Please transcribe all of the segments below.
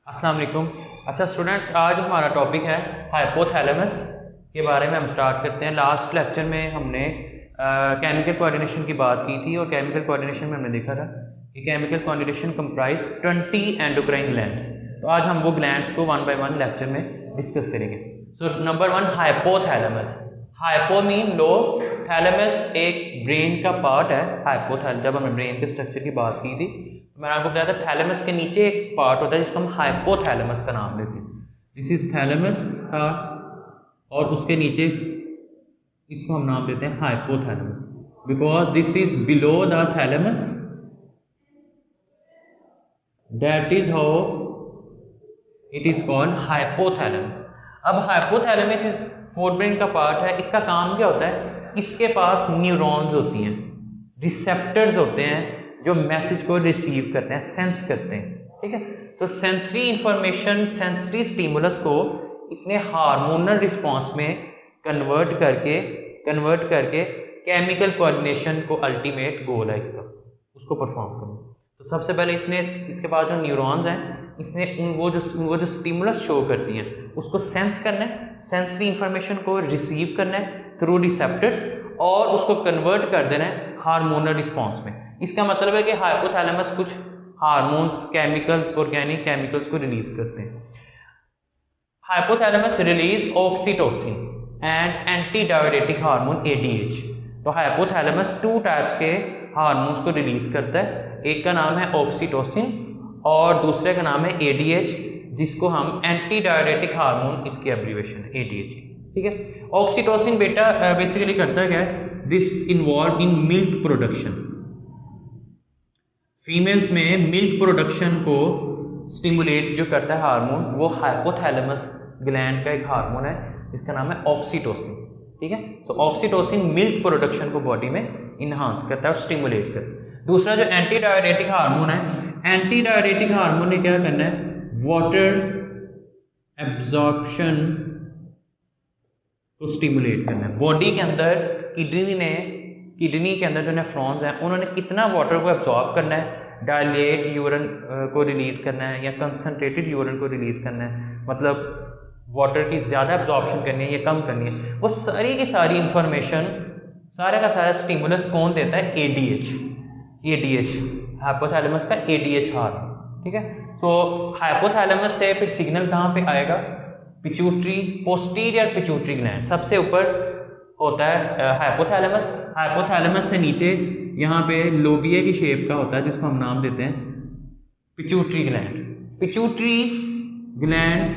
अस्सलाम वालेकुम। अच्छा स्टूडेंट्स, आज हमारा टॉपिक है हाइपोथैलेमस के बारे में। हम स्टार्ट करते हैं। लास्ट लेक्चर में हमने केमिकल कोऑर्डिनेशन की बात की थी और केमिकल कोऑर्डिनेशन में हमने देखा था कि chemical coordination comprise 20 endocrine glands. तो आज हम वो ग्लैंड्स को वन बाय वन लेक्चर में डिस्कस करेंगे। So number one, hypothalamus. Hypo mean low, thalamus एक ब्रेन का पार्ट है। हाइपोथैलेमस, जब हमने ब्रेन के स्ट्रक्चर की बात की थी मैंने आपको बताया था थैलेमस के नीचे एक पार्ट होता है जिसको हम हाइपोथैलेमस का नाम देते हैं। दिस इज थैलेमस का, और उसके नीचे इसको हम नाम देते हैं hypothalamus because this is below the thalamus. That is how it is called hypothalamus. अब हाइपोथैलेमस इज फोरब्रेन का पार्ट है। इसका काम क्या होता है? इसके पास न्यूरॉन्स होती हैं, रिसेप्टर्स होते हैं जो मैसेज को रिसीव करते हैं, सेंस करते हैं। ठीक है, तो सेंसरी इंफॉर्मेशन, सेंसरी स्टिमुलस को इसने हार्मोनल रिस्पॉन्स में कन्वर्ट करके केमिकल कोऑर्डिनेशन को अल्टीमेट गोल है इसका, उसको परफॉर्म करना। तो सबसे पहले इसने इसके पास जो न्यूरॉन्स हैं इसने वो जो स्टिमुलस शो करती हैं उसको सेंस करना है, सेंसरी इंफॉर्मेशन को रिसीव करना है थ्रू रिसेप्टर्स और उसको कन्वर्ट कर देना है हार्मोनल रिस्पॉन्स में। इसका मतलब है कि हाइपोथैलेमस कुछ हार्मोन्स, केमिकल्स, ऑर्गेनिक केमिकल्स को रिलीज करते हैं। Hypothalamus release oxytocin and anti diuretic hormone ADH। तो हाइपोथैलेमस टू टाइप्स के हार्मोन्स को रिलीज करता है। एक का नाम है ऑक्सीटोसिन और दूसरे का नाम है ADH, जिसको हम एंटी डायरेटिक हार्मोन, इसकी एब्रीवेशन है ADH। ठीक है, ऑक्सीटोसिन बेटा बेसिकली करता क्या है? This involve in milk production. Females में मिल्क प्रोडक्शन को स्टिमुलेट जो करता है हार्मोन, वो हाइपोथैलेमस ग्लैंड का एक हार्मोन है जिसका नाम है ऑक्सीटोसिन। ठीक है, सो ऑक्सीटोसिन मिल्क प्रोडक्शन को बॉडी में इन्हांस करता है और स्टिमुलेट करता है। दूसरा जो एंटी डायरेटिक हार्मोन है, एंटी डायरेटिक हार्मोन ने क्या करना है? वाटर एब्जॉर्प्शन को स्टिमुलेट करना है। बॉडी के अंदर किडनी के अंदर जो नेफ्रॉन्स हैं उन्होंने कितना वाटर को एब्जॉर्ब करना है, डायलेट यूरिन को रिलीज करना है या कंसनट्रेटेड यूरिन को रिलीज करना है, मतलब वाटर की ज़्यादा एब्जॉर्प्शन करनी है या कम करनी है, वो सारी की सारी इंफॉर्मेशन, सारा का सारा स्टिमुलस कौन देता है? ADH, हाइपोथैलेमस का ADH हार्मोन। ठीक है, सो हाइपोथैलेमस से फिर सिग्नल कहाँ पे आएगा? पिट्यूटरी, पोस्टीरियर पिट्यूटरी ग्लैंड सबसे ऊपर होता है हाइपोथैलेमस। हाइपोथैलेमस से नीचे यहाँ पे लोबिया की शेप का होता है जिसको हम नाम देते हैं पिट्यूटरी ग्लैंड। पिट्यूटरी ग्लैंड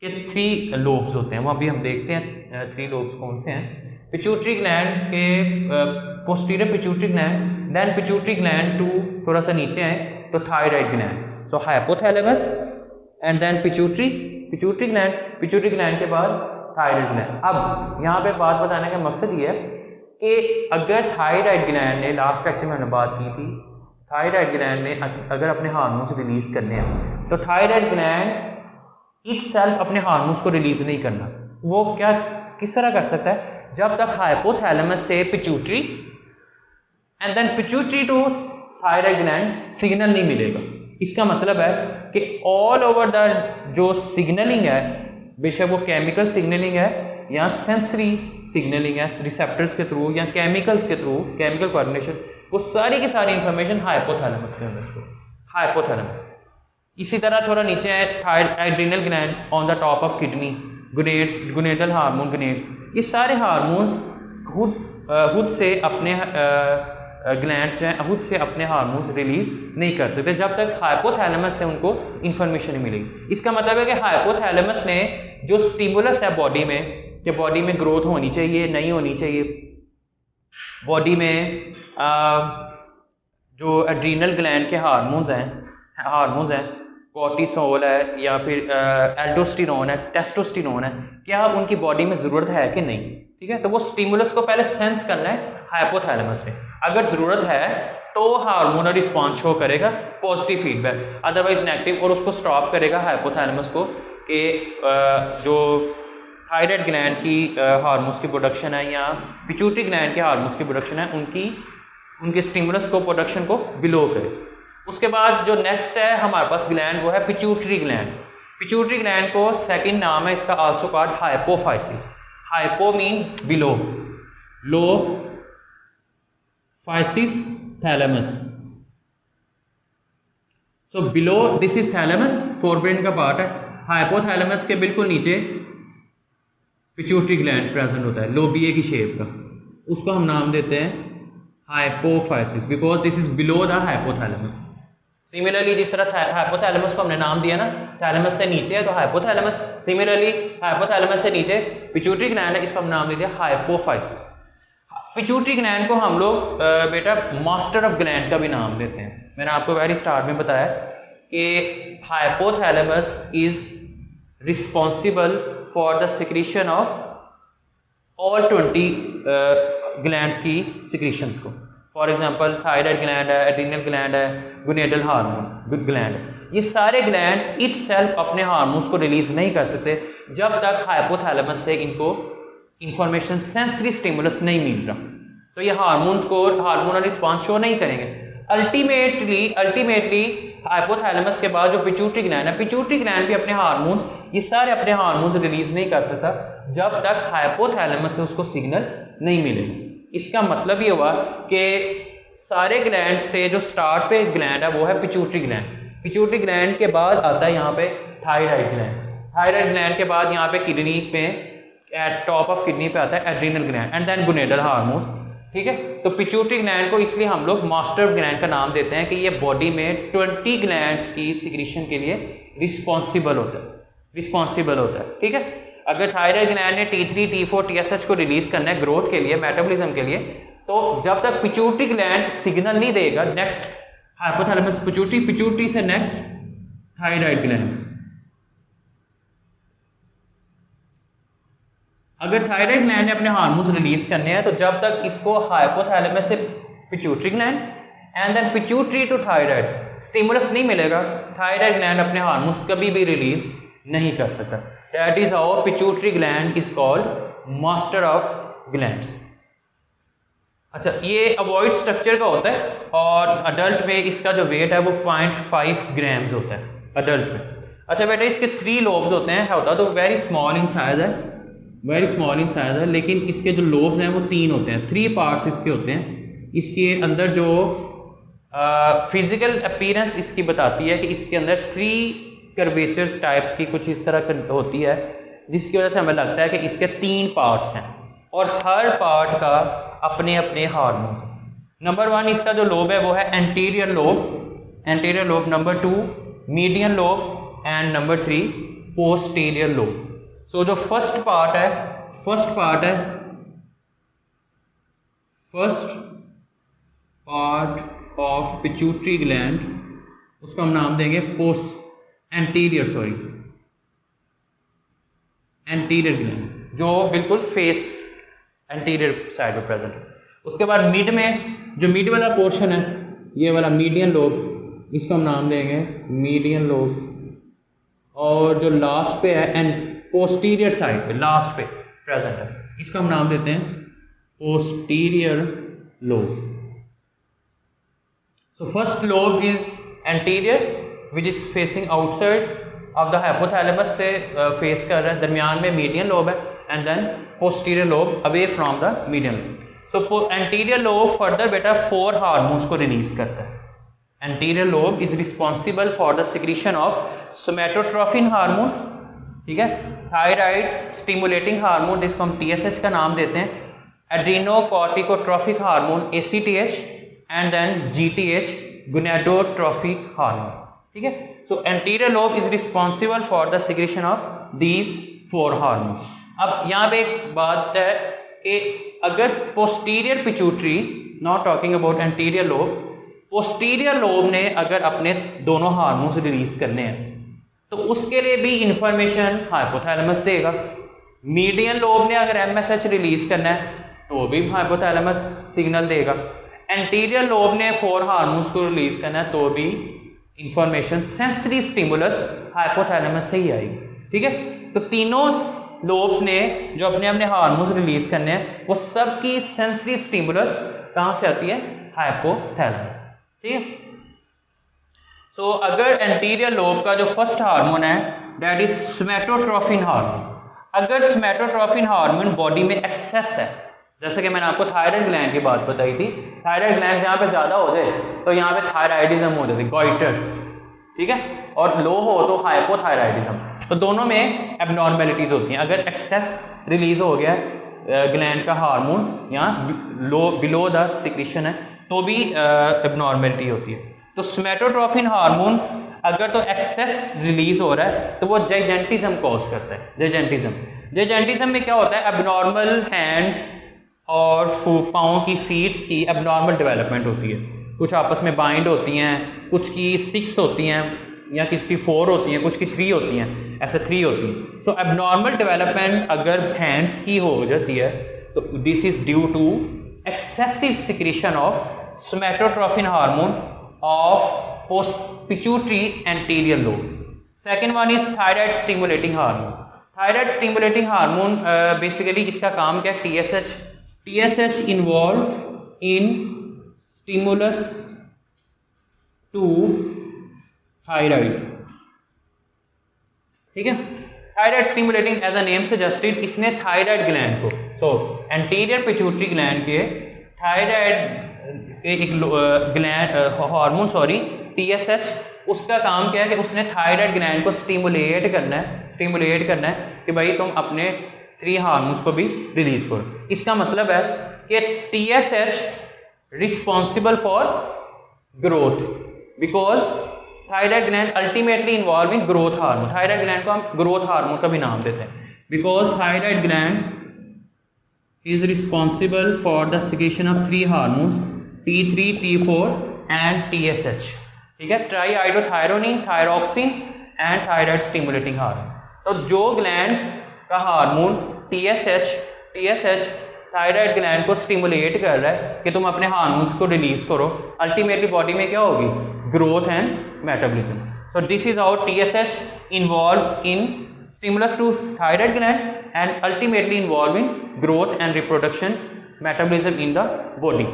के 3 लोब्स होते हैं, वो अभी हम देखते हैं 3 लोब्स कौन से हैं। पिट्यूटरी ग्लैंड के posterior pituitary gland, then pituitary gland to थोड़ा सा नीचे है तो thyroid gland. So hypothalamus and then pituitary gland के बाद थायराइड ग्लैंड। अब यहाँ पे बात बताने का मकसद ये है कि अगर थायराइड ग्लैंड ने, लास्ट लेक्चर में हमने बात की थी, थायराइड ग्लैंड ने अगर अपने हार्मोन्स रिलीज करने हैं तो थायराइड ग्लैंड इटसेल्फ अपने हार्मोन्स को रिलीज नहीं करना। वो क्या किस तरह कर सकता है? जब तक हाइपोथैलेमस से pituitary and then pituitary to thyroid gland signal नहीं मिलेगा। इसका मतलब है कि ऑल ओवर द जो सिग्नलिंग है, बेशक वो केमिकल सिग्नलिंग है या सेंसरी सिग्नलिंग है रिसेप्टर्स के थ्रू या केमिकल्स के थ्रू, केमिकल कोऑर्डिनेशन, वो सारी की सारी इंफॉर्मेशन हाइपोथैलेमस के अंदर, हाइपोथैलेमस। इसी तरह थोड़ा नीचे है adrenal gland on the top of kidney, gonadal hormone, gonads. ये सारे हार्मोन्स खुद से अपने ग्लैंड्स हैं, खुद से अपने हार्मोन्स रिलीज नहीं कर सकते जब तक हाइपोथैलेमस से उनको इंफॉर्मेशन नहीं मिलेगी। इसका मतलब है कि हाइपोथैलेमस ने जो स्टिमुलस है बॉडी में, कि बॉडी में ग्रोथ होनी चाहिए, नहीं होनी चाहिए, बॉडी में जो एड्रीनल ग्लैंड के हार्मोन्स हैं, कॉर्टिसोल है या फिर एल्डोस्टेरोन है, टेस्टोस्टेरोन है, क्या उनकी बॉडी में ज़रूरत है कि नहीं। ठीक है, तो वो स्टिमुलस को पहले सेंस करना है हाइपोथैलेमस ने। अगर ज़रूरत है तो हार्मोनल रिस्पॉन्स शो करेगा, पॉजिटिव फीडबैक, अदरवाइज नेगेटिव, और उसको स्टॉप करेगा हाइपोथैलेमस को कि जो थायराइड ग्लैंड की हार्मोन्स की प्रोडक्शन है या पिट्यूटरी ग्लैंड के हार्मोन्स की प्रोडक्शन है उनके स्टिमुलस को, प्रोडक्शन को बिलो करे। उसके बाद जो नेक्स्ट है हमारे पास ग्लैंड वो है पिट्यूटरी ग्लैंड। पिट्यूटरी ग्लैंड को सेकंड नाम है इसका also called hypophysis. Hypo mean below, low, physis thalamus. So below this is thalamus, forebrain का पार्ट है। हाइपोथैलेमस के बिल्कुल नीचे पिट्यूटरी ग्लैंड प्रेजेंट होता है लोबिये की शेप का, उसको हम नाम देते हैं hypophysis because this is below the hypothalamus. Similarly जिस तरह हाइपोथैलेमस को हमने नाम दिया ना, थैलेमस से नीचे है तो हाइपोथैलेमस, सिमिलरली हाइपोथैलेमस से नीचे पिट्यूटरी ग्लैंड है, इसको हम नाम दे दिया हाइपोफाइसिस। पिट्यूटरी ग्लैंड को हम लोग बेटा मास्टर ऑफ ग्लैंड का भी नाम देते हैं। मैंने आपको वेरी स्टार्ट में बताया कि hypothalamus is responsible for the secretion of all 20 glands की सिक्रीशंस को। फॉर एग्जांपल थायराइड ग्लैंड है, एड्रीनल ग्लैंड है, गोनेडल हार्मोन ग्लैंड है, ये सारे ग्लैंड्स इटसेल्फ अपने हार्मोन्स को रिलीज नहीं कर सकते जब तक हाइपोथैलेमस से इनको इंफॉर्मेशन सेंसरी स्टिमुलस नहीं मिल रहा, तो ये हार्मोन को हार्मोनल रिस्पॉन्स शो नहीं करेंगे। अल्टीमेटली हाइपोथैलेमस के बाद जो पिट्यूटरी ग्लैंड है, पिट्यूटरी ग्लैंड भी अपने हार्मोन्स, ये सारे अपने हार्मोन्स रिलीज नहीं कर सकता जब तक हाइपोथैलेमस से उसको सिग्नल नहीं मिलेगा। इसका मतलब ये हुआ कि सारे ग्लैंड से जो स्टार्ट पे ग्लैंड है वो है पिट्यूटरी ग्लैंड। पिट्यूटरी ग्लैंड के बाद आता है यहाँ पे थायराइड ग्लैंड। थायराइड ग्लैंड के बाद यहाँ पे किडनी पे एट टॉप ऑफ किडनी पे आता है adrenal gland and then gonadal hormone. ठीक है, तो पिट्यूटरी ग्लैंड को इसलिए हम लोग मास्टर ग्लैंड का नाम देते हैं कि ये बॉडी में 20 ग्लैंड्स की सिक्रीशन के लिए रिस्पॉन्सिबल होता है। ठीक है, अगर थायराइड ग्लैंड ने T3, T4, TSH को रिलीज करना है ग्रोथ के लिए, मेटाबॉलिज्म के लिए, तो जब तक पिट्यूटरी ग्लैंड सिग्नल नहीं देगा, नेक्स्ट हाइपोथैलेमस पिट्यूटरी से नेक्स्ट थायराइड ग्लैंड। अगर थायराइड ग्लैंड ने अपने हार्मोन्स रिलीज करने हैं तो जब तक इसको हाइपोथैलेमस से pituitary gland and then pituitary to thyroid stimulus नहीं मिलेगा, थायराइड ग्लैंड अपने हार्मोन्स कभी भी रिलीज नहीं कर सकता। That is how pituitary gland is called master of glands. अच्छा, ये अवॉइड स्ट्रक्चर का होता है और अडल्ट में इसका जो वेट है वो 0.5 ग्राम्स होता है अडल्ट में। अच्छा बेटा, इसके 3 लोब्स होते हैं, होता तो वेरी स्मॉल इन साइज है, लेकिन इसके जो लोब्स हैं वो 3 होते हैं, 3 पार्ट्स इसके होते हैं। इसके अंदर जो फिजिकल अपीयरेंस इसकी बताती है कि इसके अंदर 3 कर्वेचर्स टाइप्स की कुछ इस तरह होती है, जिसकी वजह से हमें लगता है कि इसके 3 पार्ट्स हैं और हर पार्ट का अपने अपने हार्मोन्स। नंबर 1 इसका जो लोब है वो है anterior lobe, number 2 median lobe and number 3 posterior lobe. So जो first part of pituitary gland, उसको हम नाम देंगे एंटीरियर ग्लैंड, जो बिल्कुल फेस एंटीरियर साइड में प्रेजेंट है। उसके बाद मिड में जो मिड वाला पोर्शन है, ये वाला मीडियन लोब, इसको हम नाम देंगे मीडियन लोब, और जो लास्ट पे है एंड पोस्टीरियर साइड पे लास्ट पे प्रेजेंट है, इसको हम नाम देते हैं posterior lobe. So first lobe is anterior which is facing outside of the hypothalamus से फेस कर रहा है, दरमियान में मीडियन लोब है and then posterior lobe away from the median lobe. So anterior lobe further बेटा 4 हार्मोन्स को release करता है। Anterior lobe is responsible for the secretion of somatotrophin hormone, ठीक है, थायराइड स्टिमुलेटिंग हार्मोन जिसको हम TSH का नाम देते हैं, adrenocorticotrophic hormone ACTH and then GTH gonadotrophic hormone. ठीक है, so anterior lobe is responsible for the secretion of these 4 hormones. अब यहाँ पे एक बात है कि अगर posterior pituitary, not talking about anterior lobe, posterior lobe ने अगर अपने दोनों हार्मोन्स रिलीज करने हैं तो उसके लिए भी इंफॉर्मेशन हाइपोथैलेमस देगा। मीडियन लोब ने अगर MSH रिलीज करना है तो भी हाइपोथैलेमस सिग्नल देगा। एंटीरियर लोब ने 4 हार्मोन्स को रिलीज करना है तो भी इंफॉर्मेशन सेंसरी स्टिमुलस हाइपोथैलेमस से ही आएगी। ठीक है, तो तीनों लोब्स ने जो अपने अपने हार्मोन्स रिलीज करने हैं वो सबकी सेंसरी स्टिमुलस कहाँ से आती है? हाइपोथैलेमस। ठीक है, सो अगर एंटीरियर लोब का जो फर्स्ट हार्मोन है दैट इज सोमैटोट्रोफिन हार्मोन, अगर सोमैटोट्रोफिन हार्मोन बॉडी में एक्सेस है, जैसे कि मैंने आपको थायराइड ग्लैंड की बात बताई थी, थायराइड ग्लैंड यहाँ पे ज़्यादा हो जाए तो यहाँ पे थायराइडिज्म हो जाती है, गॉइटर, ठीक है, और लो हो तो हाइपोथायराइडिज्म, तो दोनों में एबनॉर्मेलिटीज होती हैं। अगर एक्सेस रिलीज हो गया ग्लैंड का हार्मोन यहाँ बिलो द सिक्रीशन है तो भी एबनॉर्मेलिटी होती है। तो सोमैटोट्रोफिन हार्मोन अगर तो एक्सेस रिलीज हो रहा है तो वो जाइजेंटिज्म कॉज करता है। जाइजेंटिज्म में क्या होता है, एबनॉर्मल हैंड और पाँव की फीट्स की एबनॉर्मल डेवलपमेंट होती है, कुछ आपस में बाइंड होती हैं, कुछ की 6 होती हैं या किसी की 4 होती हैं, कुछ की 3 होती हैं, ऐसे 3 होती हैं। सो एबनॉर्मल डेवलपमेंट अगर हैंड्स की हो जाती है तो this is due to excessive secretion of somatotrophin hormone of pituitary anterior lobe. Second one is thyroid stimulating hormone. Thyroid stimulating hormone basically इसका काम क्या है, TSH involve in stimulus to thyroid, ठीक है। Thyroid stimulating as a name suggested, इसने thyroid gland को, so anterior pituitary gland के thyroid के एक ग्लैंड हार्मोन TSH, उसका काम क्या है कि उसने थायराइड ग्लैंड को स्टिमुलेट करना है कि भाई तुम अपने 3 हार्मोन्स को भी रिलीज करो। इसका मतलब है कि TSH responsible for growth, because thyroid gland ultimately involve in growth hormone. Thyroid gland को हम ग्रोथ हार्मोन का भी नाम देते हैं, because thyroid gland is responsible for the secretion of 3 hormones T3, T4 and TSH, ठीक है, triiodothyronine, thyroxine and thyroid stimulating hormone. तो जो ग्लैंड का हार्मोन TSH थायराइड ग्लैंड को स्टिमुलेट कर रहा है कि तुम अपने हार्मोन्स को रिलीज करो, अल्टीमेटली बॉडी में क्या होगी, growth and metabolism. So this is how TSH involve in stimulus to thyroid gland and ultimately involve in growth and reproduction metabolism in the body.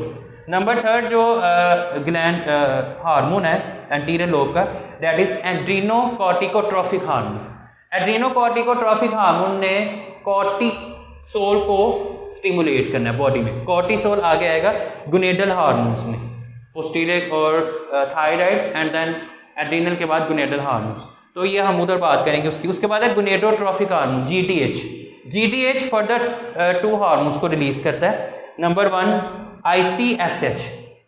Number 3 जो ग्लैंड हार्मोन है anterior lobe का, that is adrenocorticotrophic hormone. Adrenocorticotrophic hormone ने cortisol को stimulate करना है body में। Cortisol आगे आएगा गुनेडल हार्मोन्स में, पोस्टीरियर और थायराइड एंड देन एड्रीनल के बाद गुनेडल हार्मोन्स, तो ये हम उधर बात करेंगे उसकी। उसके बाद है gonadotrophic hormone GTH further 2 hormones को रिलीज करता है। Number 1 ICSH,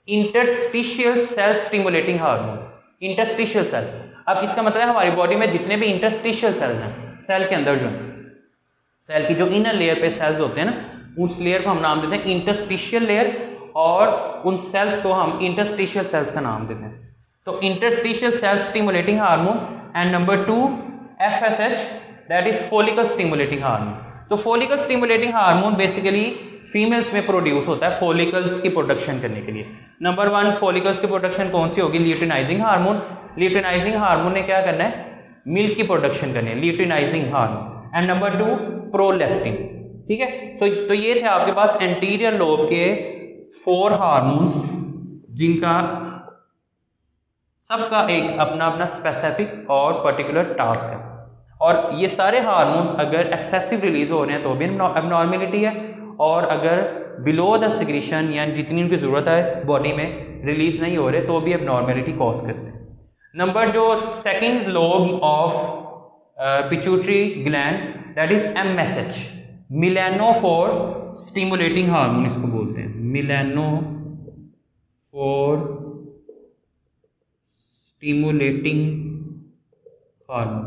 interstitial cell stimulating hormone. Interstitial cell, अब इसका मतलब है हमारी बॉडी में जितने भी इंटरस्टिशियल सेल्स हैं, सेल के अंदर जो सेल की जो इनर लेयर पे सेल्स होते हैं ना, उस लेयर को हम नाम देते हैं इंटरस्टिशियल लेयर, और उन सेल्स को हम इंटरस्टिशियल सेल्स का नाम देते हैं। तो interstitial cell stimulating hormone. And number 2 FSH, that is follicle stimulating hormone. तो follicle stimulating hormone basically females में प्रोड्यूस होता है फॉलिकल्स की प्रोडक्शन करने के लिए। नंबर 1 फॉलिकल्स की प्रोडक्शन कौन सी होगी, ल्यूटिनाइजिंग हार्मोन। ल्यूटिनाइजिंग हार्मोन ने क्या करना है, मिल्क की प्रोडक्शन करनी है, luteinizing hormone. And number 2 prolactin, ठीक है। तो ये थे आपके पास एंटीरियर लोब के 4 हार्मोन्स, जिनका सबका एक अपना अपना स्पेसिफिक और पर्टिकुलर टास्क है, और ये सारे हार्मोन्स अगर एक्सेसिव रिलीज हो रहे हैं तो भी एबनॉर्मेलिटी है, और अगर बिलो द सिक्रीशन यानी जितनी उनकी ज़रूरत है बॉडी में रिलीज नहीं हो रहे तो भी एबनॉर्मेलिटी कॉज करते हैं। नंबर जो second lobe of pituitary gland, that is MSH, melanophore stimulating hormone इसको बोलते हैं, मिलेनोफोर स्टिमुलेटिंग हार्मोन।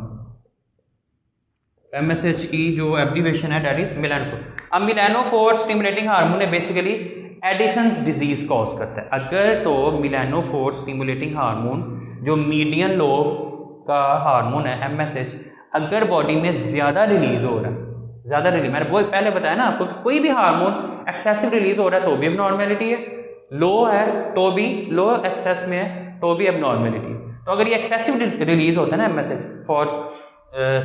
MSH की जो एब्रीविएशन है दैट इज मिलेनोफोर। अब मिलेनोफोर स्टिमुलेटिंग हार्मोन है बेसिकली एडिसन्स डिजीज कॉज करता है। अगर तो मिलेनोफोर स्टिमुलेटिंग हार्मोन जो मीडियन लोब का हार्मोन है MSH अगर बॉडी में ज़्यादा रिलीज हो रहा है, मैंने वो पहले बताया ना आपको, तो कोई भी हार्मोन एक्सेसिव रिलीज हो रहा है तो भी एबनॉर्मेलिटी है, लो है तो भी, लो एक्सेस में है तो भी एबनॉर्मेलिटी है। तो अगर ये एक्सेसिव रिलीज होता है ना MSH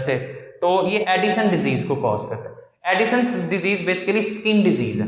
से, तो ये एडिसन डिजीज को कॉज करता है। Addison disease basically skin disease है,